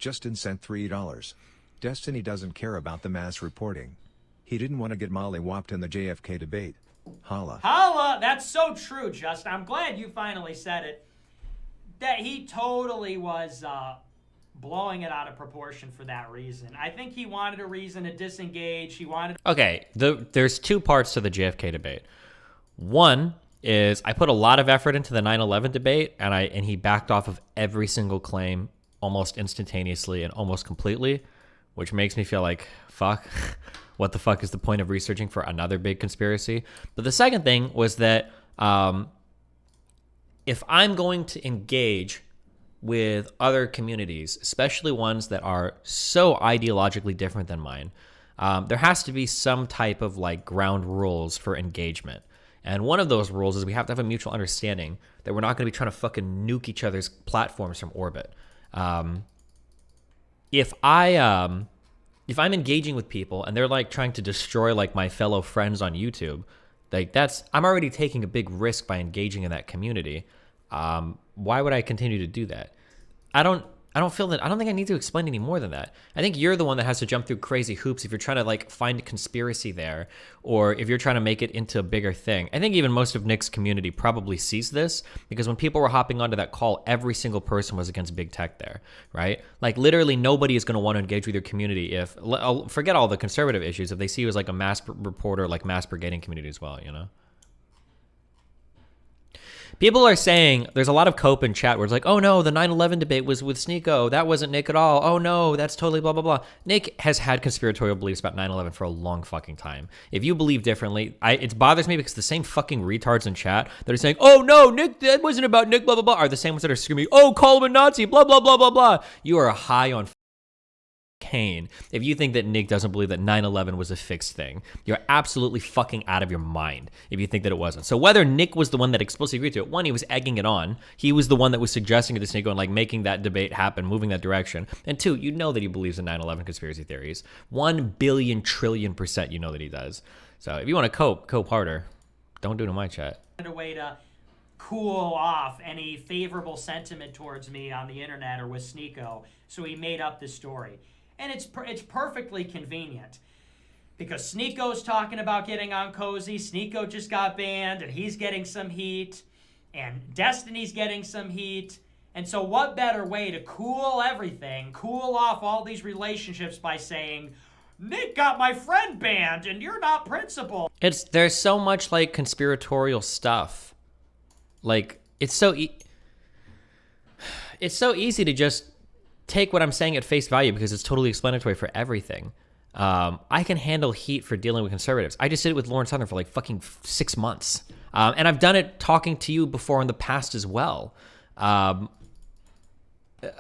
Justin sent $3. Destiny doesn't care about the mass reporting. He didn't want to get molly-whopped in the JFK debate. Holla. Holla! That's so true, Justin. I'm glad you finally said it. That he totally was blowing it out of proportion for that reason. I think he wanted a reason to disengage. He wanted... Okay, there's two parts to the JFK debate. One is I put a lot of effort into the 9/11 debate, and he backed off of every single claim almost instantaneously and almost completely, which makes me feel like, fuck, what the fuck is the point of researching for another big conspiracy? But the second thing was that if I'm going to engage with other communities, especially ones that are so ideologically different than mine, there has to be some type of like ground rules for engagement. And one of those rules is we have to have a mutual understanding that we're not going to be trying to fucking nuke each other's platforms from orbit. If I'm engaging with people and they're like trying to destroy like my fellow friends on YouTube, like I'm already taking a big risk by engaging in that community. Why would I continue to do that? I don't think I need to explain any more than that. I think you're the one that has to jump through crazy hoops if you're trying to like find a conspiracy there, or if you're trying to make it into a bigger thing. I think even most of Nick's community probably sees this, because when people were hopping onto that call, every single person was against big tech there, right? Like literally nobody is going to want to engage with your community if, forget all the conservative issues, if they see you as like a mass reporter, like mass brigading community as well, you know? People are saying, there's a lot of cope in chat where it's like, oh no, the 9/11 debate was with Sneako. That wasn't Nick at all. Oh no, that's totally blah, blah, blah. Nick has had conspiratorial beliefs about 9/11 for a long fucking time. If you believe differently, it bothers me because the same fucking retards in chat that are saying, oh no, Nick, that wasn't about Nick, blah, blah, blah, are the same ones that are screaming, oh, call him a Nazi, blah, blah, blah, blah, blah. You are high on Kane if you think that Nick doesn't believe that 9/11 was a fixed thing. You're absolutely fucking out of your mind if you think that it wasn't. So whether Nick was the one that explicitly agreed to it, one, he was egging it on. He was the one that was suggesting it to Sneako and like making that debate happen, moving that direction. And two, you know that he believes in 9/11 conspiracy theories. 1 billion trillion % you know that he does. So if you want to cope harder, don't do it in my chat. A way to cool off any favorable sentiment towards me on the internet or with Sneako, so he made up this story. And it's perfectly convenient because Sneako's talking about getting on Cozy. Sneako just got banned and he's getting some heat, and Destiny's getting some heat. And so what better way to cool everything, cool off all these relationships by saying, Nick got my friend banned and you're not principled. There's so much like conspiratorial stuff. Like it's so easy to just take what I'm saying at face value because it's totally explanatory for everything. I can handle heat for dealing with conservatives. I just did it with Lauren Southern for like fucking 6 months. And I've done it talking to you before in the past as well.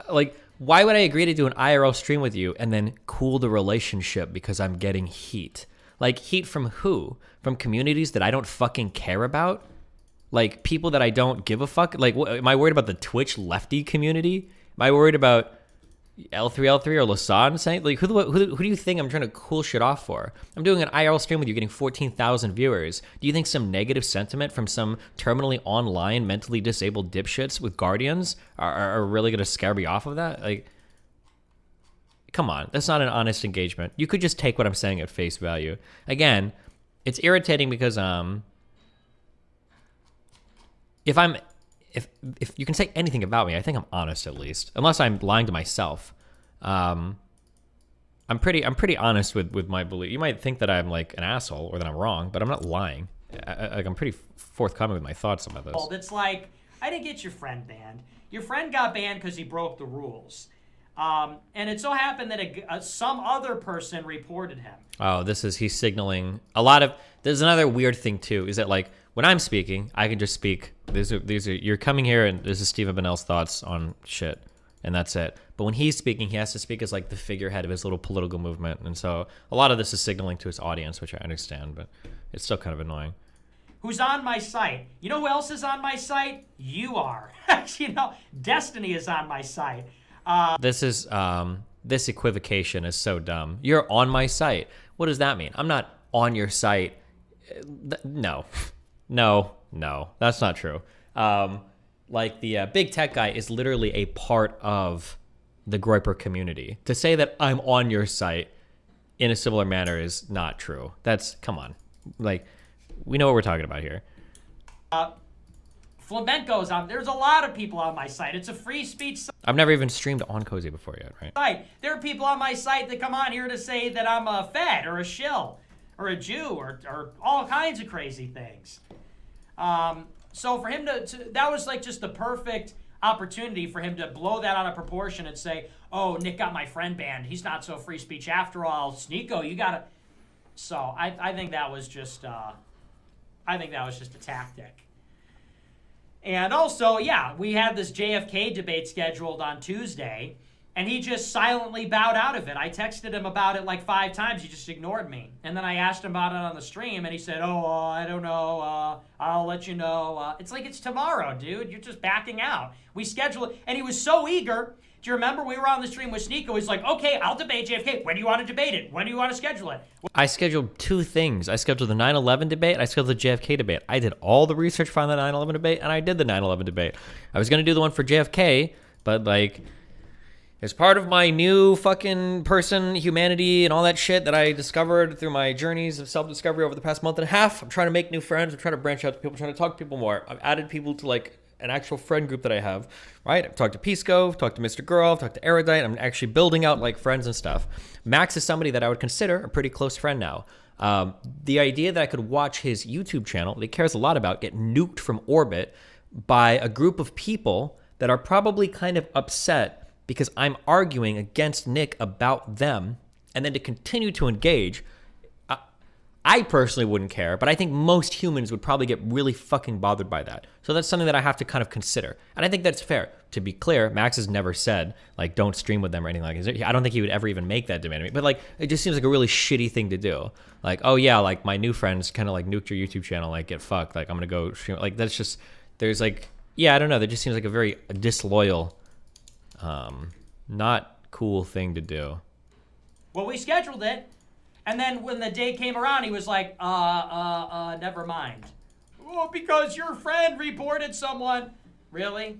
Like, why would I agree to do an IRL stream with you and then cool the relationship because I'm getting heat? Like, heat from who? From communities that I don't fucking care about? Like, people that I don't give a fuck? Like, am I worried about the Twitch lefty community? Am I worried about L3L3 or Lasan saying, like, who do you think I'm trying to cool shit off for? I'm doing an IRL stream with you getting 14,000 viewers. Do you think some negative sentiment from some terminally online, mentally disabled dipshits with guardians are really going to scare me off of that? Like, come on. That's not an honest engagement. You could just take what I'm saying at face value. Again, it's irritating because if you can say anything about me, I think I'm honest at least, unless I'm lying to myself. I'm pretty honest with my belief. You might think that I'm like an asshole or that I'm wrong, but I'm not lying. I'm pretty forthcoming with my thoughts about this. It's like, I didn't get your friend banned. Your friend got banned because he broke the rules. And it so happened that some other person reported him. Oh, he's signaling a lot of, there's another weird thing too, is that like, when I'm speaking, I can just speak. These are you're coming here and this is Stephen Bennell's thoughts on shit, and that's it. But when he's speaking, he has to speak as like the figurehead of his little political movement, and so a lot of this is signaling to his audience, which I understand, but it's still kind of annoying. Who's on my site? You know who else is on my site? You are. You know, Destiny is on my site. This equivocation is so dumb. You're on my site. What does that mean? I'm not on your site. No, that's not true. Like the big tech guy is literally a part of the Groyper community. To say that I'm on your site in a similar manner is not true. Come on. Like, we know what we're talking about here. Flamenco's on. There's a lot of people on my site. It's a free speech site. I've never even streamed on Cozy before yet, right? There are people on my site that come on here to say that I'm a Fed or a shill or a Jew or all kinds of crazy things. So for him that was like just the perfect opportunity for him to blow that out of proportion and say, oh, Nick got my friend banned. He's not so free speech after all. Sneako, you gotta. So I think that was just a tactic. And also, yeah, we had this JFK debate scheduled on Tuesday, and he just silently bowed out of it. I texted him about it like 5 times. He just ignored me. And then I asked him about it on the stream, and he said, I don't know. I'll let you know. It's like it's tomorrow, dude. You're just backing out. We scheduled it, and he was so eager. Do you remember we were on the stream with Sneako? He's like, okay, I'll debate JFK. When do you want to debate it? When do you want to schedule it? I scheduled 2 things. I scheduled the 9/11 debate. I scheduled the JFK debate. I did all the research for the 9/11 debate, and I did the 9/11 debate. I was going to do the one for JFK, but like, as part of my new fucking person, humanity, and all that shit that I discovered through my journeys of self-discovery over the past month and a half, I'm trying to make new friends. I'm trying to branch out to people. I'm trying to talk to people more. I've added people to like an actual friend group that I have, right? I've talked to Pisco, I've talked to Mr. Girl, I've talked to Erudite. I'm actually building out like friends and stuff. Max is somebody that I would consider a pretty close friend now. The idea that I could watch his YouTube channel that he cares a lot about get nuked from orbit by a group of people that are probably kind of upset because I'm arguing against Nick about them, and then to continue to engage, I personally wouldn't care, but I think most humans would probably get really fucking bothered by that. So that's something that I have to kind of consider. And I think that's fair. To be clear, Max has never said, like, don't stream with them or anything like that. I don't think he would ever even make that demand. But, like, it just seems like a really shitty thing to do. Like, oh, yeah, like, my new friends kind of, like, nuked your YouTube channel, like, get fucked. Like, I'm going to go stream. Like, that's just, there's, like, yeah, I don't know. That just seems like a very disloyal, not cool thing to do. Well, we scheduled it. And then when the day came around, he was like, never mind. Oh, because your friend reported someone. Really?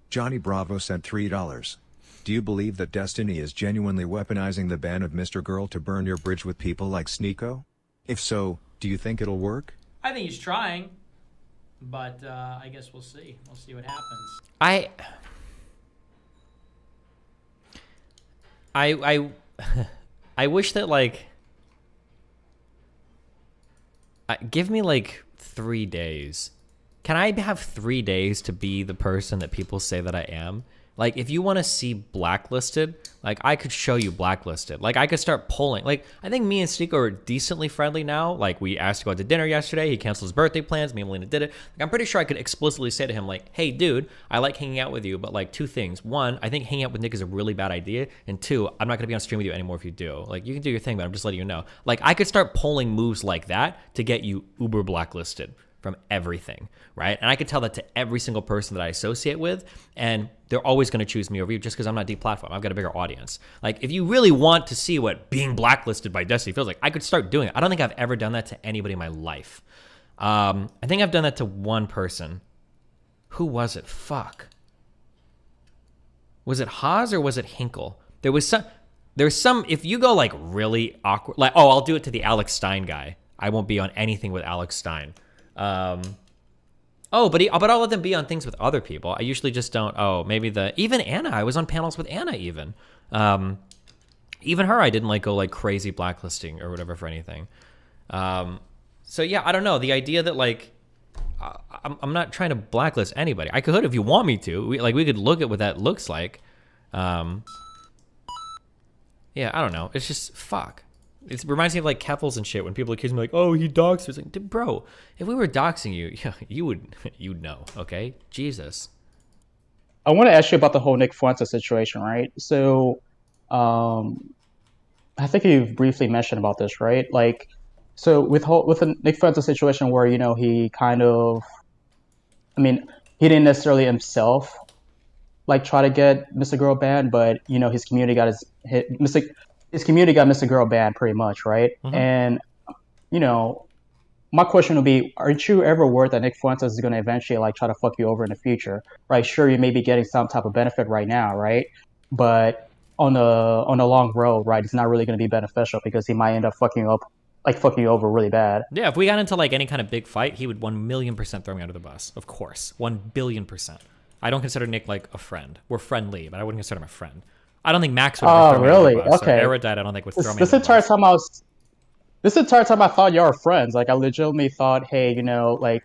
Johnny Bravo sent $3. Do you believe that Destiny is genuinely weaponizing the ban of Mr. Girl to burn your bridge with people like Sneako? If so, do you think it'll work? I think he's trying. But I guess we'll see. We'll see what happens. I wish that, like, give me, like, 3 days. Can I have 3 days to be the person that people say that I am? Like, if you want to see Blacklisted, like, I could show you Blacklisted. Like, I could start polling. Like, I think me and Sneako are decently friendly now. Like, we asked to go out to dinner yesterday. He canceled his birthday plans. Me and Melina did it. Like, I'm pretty sure I could explicitly say to him, like, hey, dude, I like hanging out with you, but, like, 2 things. 1, I think hanging out with Nick is a really bad idea. And 2, I'm not going to be on stream with you anymore if you do. Like, you can do your thing, but I'm just letting you know. Like, I could start polling moves like that to get you uber blacklisted from everything, right? And I could tell that to every single person that I associate with, and they're always going to choose me over you just because I'm not deplatformed. I've got a bigger audience. Like, if you really want to see what being blacklisted by Destiny feels like, I could start doing it. I don't think I've ever done that to anybody in my life. I think I've done that to one person. Who was it? Fuck. Was it Haas or was it Hinkle? There's some, if you go like really awkward, like, oh, I'll do it to the Alex Stein guy. I won't be on anything with Alex Stein. But I'll let them be on things with other people. I usually just don't. Oh, maybe even Anna. I was on panels with Anna even. Even her, I didn't like go like crazy blacklisting or whatever for anything. So yeah, I don't know. The idea that like I'm not trying to blacklist anybody. I could if you want me to. We could look at what that looks like. Yeah, I don't know. It's just fuck. It reminds me of like Keffels and shit when people accuse me like, oh, he doxed. It's like, bro, if we were doxing you, yeah, you'd know, okay? Jesus. I want to ask you about the whole Nick Fuentes situation, right? So, I think you've briefly mentioned about this, right? Like, so with the Nick Fuentes situation where, you know, he kind of, I mean, he didn't necessarily himself like try to get Mr. Girl banned, but you know, his community got his community got Mr. Girl banned pretty much, right? Mm-hmm. And, you know, my question would be, aren't you ever worried that Nick Fuentes is going to eventually like try to fuck you over in the future, right? Sure, you may be getting some type of benefit right now, right? But on the long road, right, it's not really going to be beneficial because he might end up fucking you over really bad. Yeah, if we got into like any kind of big fight, he would 1,000,000% throw me under the bus. Of course, 1,000,000,000%. I don't consider Nick like a friend. We're friendly, but I wouldn't consider him a friend. I don't think Max would ever throw me Really? under the bus. Okay. Or Erudite, I don't think would throw me This under the entire bus. time this entire time I thought y'all were friends. Like I legitimately thought, hey, like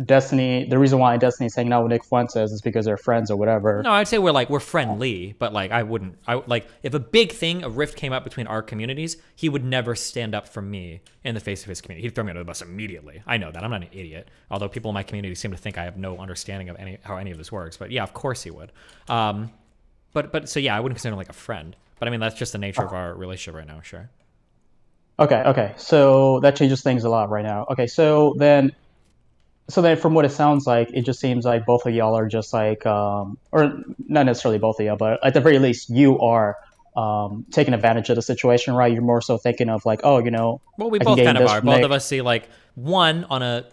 Destiny. The reason why Destiny's hanging out with Nick Fuentes is because they're friends or whatever. No, I'd say we're friendly, but like I like if a big thing, a rift came up between our communities, he would never stand up for me in the face of his community. He'd throw me under the bus immediately. I know that. I'm not an idiot. Although people in my community seem to think I have no understanding of how any of this works. But yeah, of course he would. But so yeah, I wouldn't consider him like a friend. But I mean that's just the nature of our relationship right now, sure. Okay. So that changes things a lot right now. Okay, so then from what it sounds like, it just seems like both of y'all are just like, or not necessarily both of y'all, but at the very least, you are taking advantage of the situation, right? You're more so thinking of like, oh, Well, we I can both gain kind of this are. from Both Nick. of us see like one on a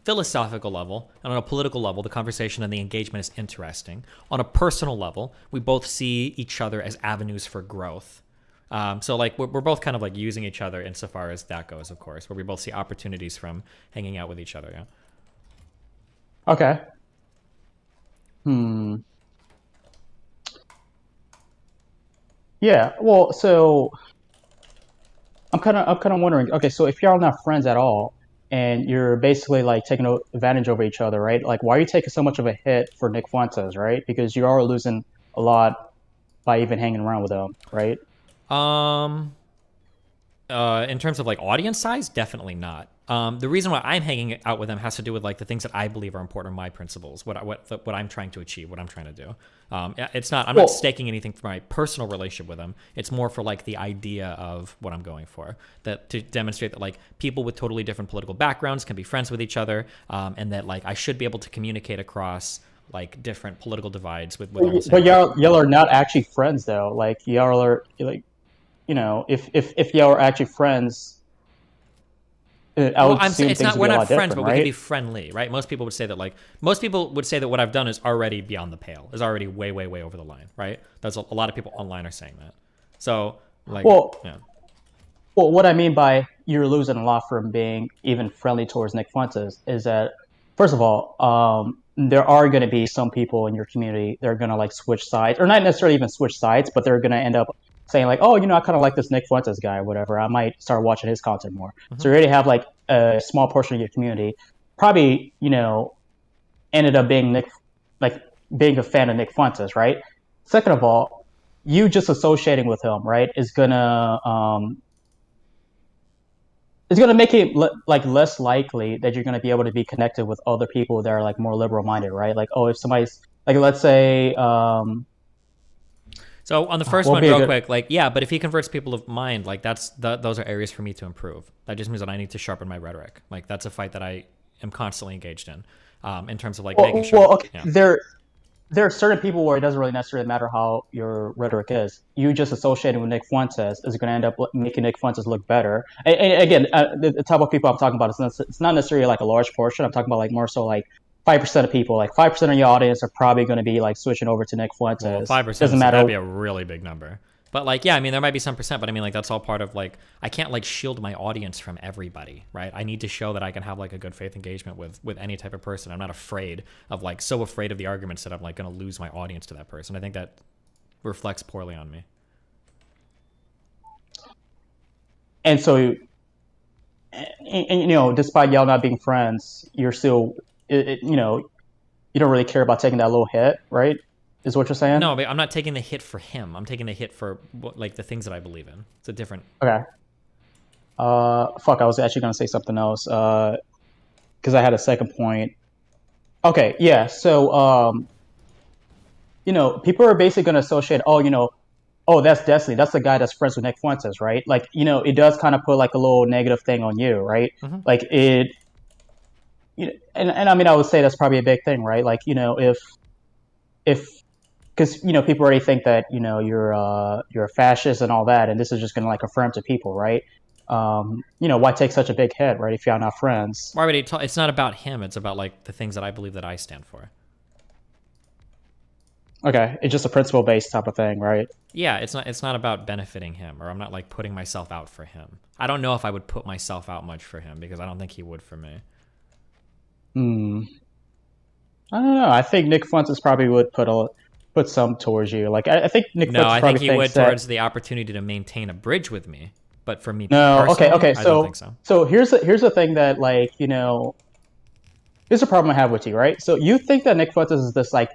philosophical level and on a political level, the conversation and the engagement is interesting. On a personal level, we both see each other as avenues for growth. So like we're both kind of like using each other insofar as that goes, of course, where we both see opportunities from hanging out with each other. Yeah. Okay. Hmm. Yeah. Well, so I'm kind of wondering. Okay, so if y'all not friends at all, and you're basically like taking advantage over each other, right? Like, why are you taking so much of a hit for Nick Fuentes, right? Because you are losing a lot by even hanging around with him, right? Um, in terms of like audience size, definitely not. The reason why I'm hanging out with them has to do with like the things that I believe are important, my principles, what I'm trying to achieve, what I'm trying to do. It's not I'm Well, not staking anything for my personal relationship with them. It's more for like the idea of what I'm going for, that to demonstrate that like people with totally different political backgrounds can be friends with each other, and that like I should be able to communicate across like different political divides with almost but anyone. y'all are not actually friends though. Like y'all are like, if y'all are actually friends, I Well, would assume it's things not. would We're be a not lot friends, different, but we can be right? friendly, right? Most people would say that what I've done is already beyond the pale, is already way, way, way over the line, right? That's a lot of people online are saying that. So, like, Well, yeah. Well, what I mean by you're losing a lot from being even friendly towards Nick Fuentes is that, first of all, there are going to be some people in your community that are going to like switch sides, or not necessarily even switch sides, but they're going to end up saying like, oh, I kind of like this Nick Fuentes guy, or whatever. I might start watching his content more. Hmm. So you already have like a small portion of your community probably, ended up being like being a fan of Nick Fuentes, right? Second of all, you just associating with him, right, is gonna it's going to make it like less likely that you're going to be able to be connected with other people that are like more liberal minded, right? Like, oh, if somebody's like, let's say, So on the first what would one, be a real good, quick, like, yeah, but if he converts people of mind, like those are areas for me to improve. That just means that I need to sharpen my rhetoric. Like that's a fight that I am constantly engaged in terms of like making sure. well, okay, Yeah. there are certain people where it doesn't really necessarily matter how your rhetoric is. You just associating with Nick Fuentes is going to end up making Nick Fuentes look better. And again, the type of people I'm talking about it's not necessarily like a large portion. I'm talking about like more so like 5% of people, like 5% of your audience are probably going to be like switching over to Nick Well, Fuentes. 5% Doesn't that'd matter. be a really big number. But like, yeah, I mean, there might be some percent, but I mean, like, that's all part of like, I can't like shield my audience from everybody, right? I need to show that I can have like a good faith engagement with any type of person. I'm not afraid of like so afraid of the arguments that I'm like going to lose my audience to that person. I think that reflects poorly on me. And so, despite y'all not being friends, you're still, you don't really care about taking that little hit, right? Is what you're saying? No, but I'm not taking the hit for him. I'm taking the hit for like the things that I believe in. It's a different. Okay. Fuck, I was actually gonna say something else. Because I had a second point. Okay, yeah. So, people are basically gonna associate, oh, oh, that's Destiny. That's the guy that's friends with Nick Fuentes, right? Like, it does kind of put like a little negative thing on you, right? Mm-hmm. Like it, and I mean, I would say that's probably a big thing, right? Like, if because people already think that you're a fascist and all that, and this is just gonna like affirm to people, right? why take such a big hit, right? If y'all not friends. Why would he it's not about him. It's about like the things that I believe that I stand for. Okay, it's just a principle-based type of thing, right? Yeah, it's not about benefiting him, or I'm not like putting myself out for him. I don't know if I would put myself out much for him because I don't think he would for me. I don't know. I think Nick Fuentes probably would put some towards you. Like I think Nick No, Fuentes I probably think he would thinks that. towards the opportunity to maintain a bridge with me. But for me No, okay, personally, okay. I don't think so. So here's the thing that like here's the problem I have with you, right? So you think that Nick Fuentes is this like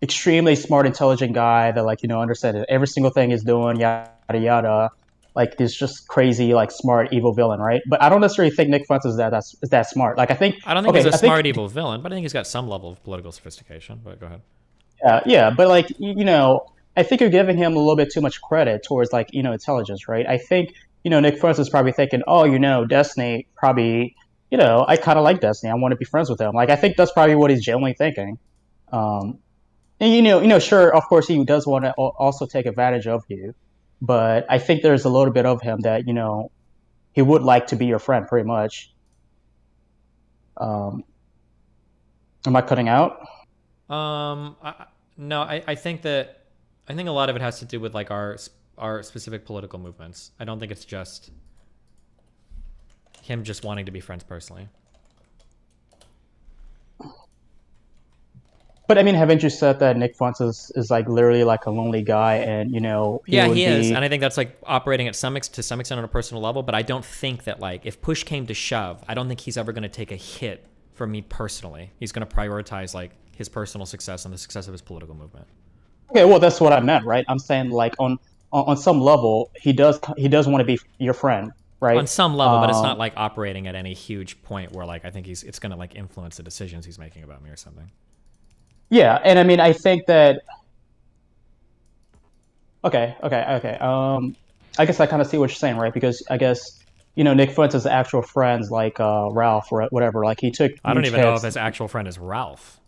extremely smart, intelligent guy that like understands every single thing he's doing, yada yada. Like he's just crazy, like smart, evil villain, right? But I don't necessarily think Nick Fuentes is that smart. Like I think I don't think okay, he's a I think, smart evil villain, but I think he's got some level of political sophistication. But go ahead. yeah, but like I think you're giving him a little bit too much credit towards like intelligence, right? I think Nick Fuentes is probably thinking, oh, Destiny probably, I kind of like Destiny. I want to be friends with him. Like I think that's probably what he's genuinely thinking. And sure, of course, he does want to also take advantage of you, but I think there's a little bit of him that he would like to be your friend, pretty much. Am I cutting out? No, I think a lot of it has to do with like our specific political movements. I don't think it's just him just wanting to be friends personally. But I mean, haven't you said that Nick Fuentes is like literally like a lonely guy, and he is, and I think that's like operating to some extent on a personal level. But I don't think that like if push came to shove, I don't think he's ever going to take a hit from me personally. He's going to prioritize like his personal success and the success of his political movement. Okay, well, that's what I meant, right? I'm saying like on some level, he does want to be your friend, right? On some level, but it's not like operating at any huge point where like I think it's going to like influence the decisions he's making about me or something. Yeah, and I mean, I think that. Okay. I guess I kind of see what you're saying, right? Because I guess Nick Fuentes' actual friends like Ralph or whatever, like he took. I don't even know if his actual friend is Ralph.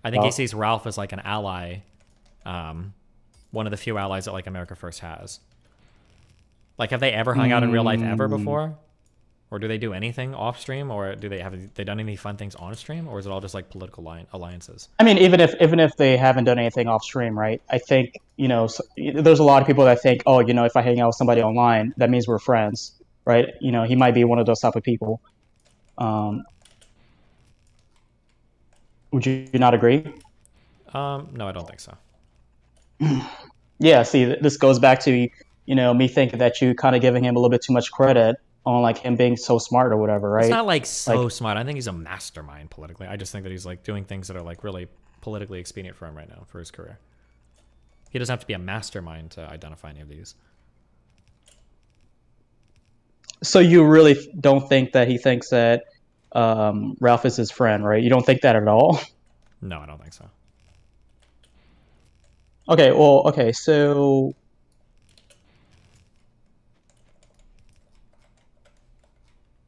I think he sees Ralph as like an ally, one of the few allies that like America First has. Like, have they ever hung out in real life ever before? Or do they do anything off stream, or do they done any fun things on stream, or is it all just like political alliances? I mean, even if they haven't done anything off stream, right? I think there's a lot of people that think, oh, if I hang out with somebody online, that means we're friends, right? He might be one of those type of people. Would you not agree? No, I don't think so. Yeah. See, this goes back to me thinking that you kind of giving him a little bit too much credit on like him being so smart or whatever, right? It's not like so smart. I think he's a mastermind politically. I just think that he's like doing things that are like really politically expedient for him right now for his career. He doesn't have to be a mastermind to identify any of these. So you really don't think that he thinks that Ralph is his friend, right? You don't think that at all? No, I don't think so. Okay, so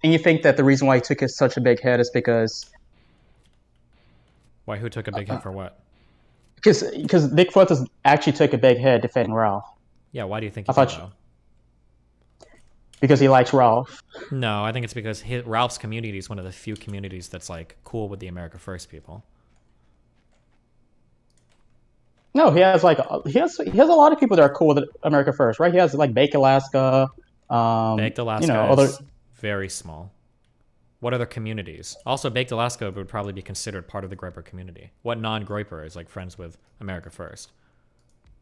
and you think that the reason why he took such a big hit is because why? Who took a big hit for what? Because Nick Fuentes actually took a big hit defending Ralph. Yeah, why do you think he did, though? Because he likes Ralph. No, I think it's because Ralph's community is one of the few communities that's like cool with the America First people. No, he has a lot of people that are cool with America First, right? He has like Baked Alaska. Baked Alaska is very small. What other communities? Also, Baked Alaska would probably be considered part of the Groyper community. What non-Groyper is like friends with America First?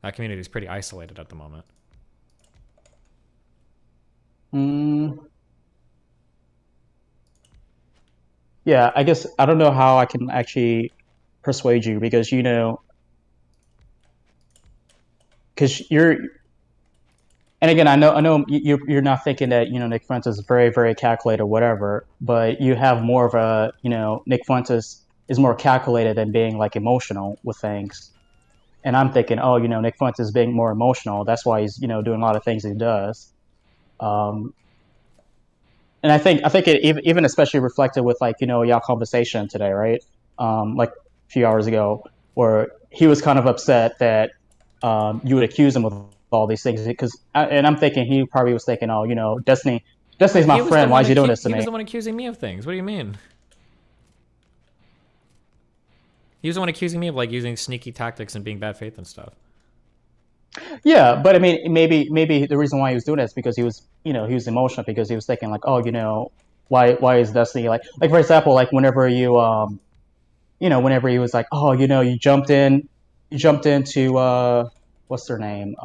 That community is pretty isolated at the moment. Yeah, I guess I don't know how I can actually persuade you because you're. And again, I know you're not thinking that Nick Fuentes is very, very calculated or whatever, but you have more of a Nick Fuentes is more calculated than being like emotional with things. And I'm thinking, oh, Nick Fuentes is being more emotional. That's why he's doing a lot of things he does. And I think it even especially reflected with like y'all conversation today, right? Like a few hours ago, where he was kind of upset that you would accuse him of all these things and I'm thinking he probably was thinking, oh, Destiny Destiny's my He was the friend. Why one is he doing accu- this to He me? was the one accusing me of things. What do you mean? He was the one accusing me of like using sneaky tactics and being bad faith and stuff. Yeah, but I mean, maybe the reason why he was doing that is because he was, he was emotional because he was thinking like, oh, why is Destiny like for example, like whenever whenever he was like, oh, you jumped into what's their name,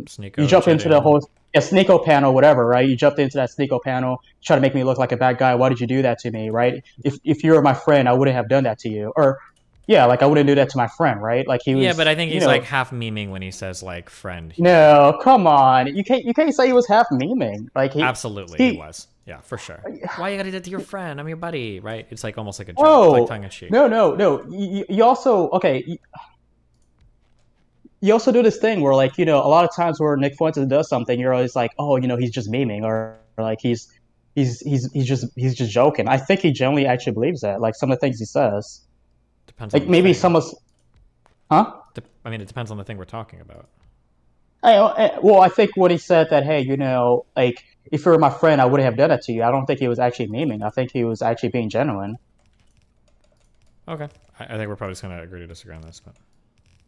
Sneako, you jumped into the Chetan. whole Sneako panel, whatever, right? You jumped into that Sneako panel, try to make me look like a bad guy. Why did you do that to me, right? If you were my friend, I wouldn't have done that to you, or yeah, like I wouldn't do that to my friend, right? Like he Yeah, was, but I think he's like half memeing when he says like friend here. no, come on. You can't say he was half memeing. Like Absolutely, he was. Yeah, for sure. Why you gotta do that to your friend? I'm your buddy, right? It's like almost like a joke, Oh, like tongue in cheek. no. You also you also do this thing where like a lot of times where Nick Fuentes does something, you're always like, oh, he's just memeing or like he's just joking. I think he genuinely actually believes that. Like some of the things he says, Depends on like the maybe thing. some of, huh? I mean, it depends on the thing we're talking about. Well, I think when he said that, hey, like if you were my friend, I wouldn't have done it to you. I don't think he was actually memeing. I think he was actually being genuine. Okay, I think we're probably just gonna agree to disagree on this, but.